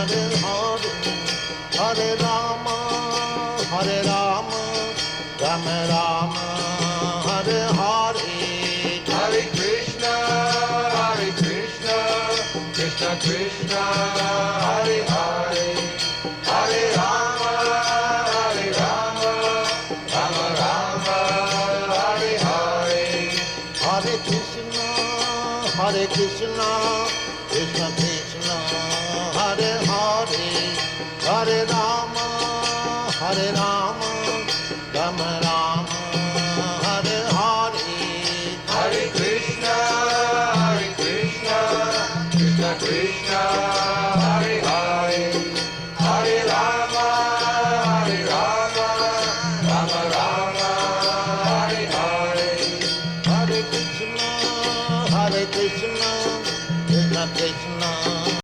Hare Rama, Hare Rama, Rama Rama, Hare Hare. Hare Krishna, Krishna Krishna, Hare Hare, Hare Rama, Rama Rama, Hare Hare. Hare Krishna, Krishna Krishna, Hare Hare, Hare Rama,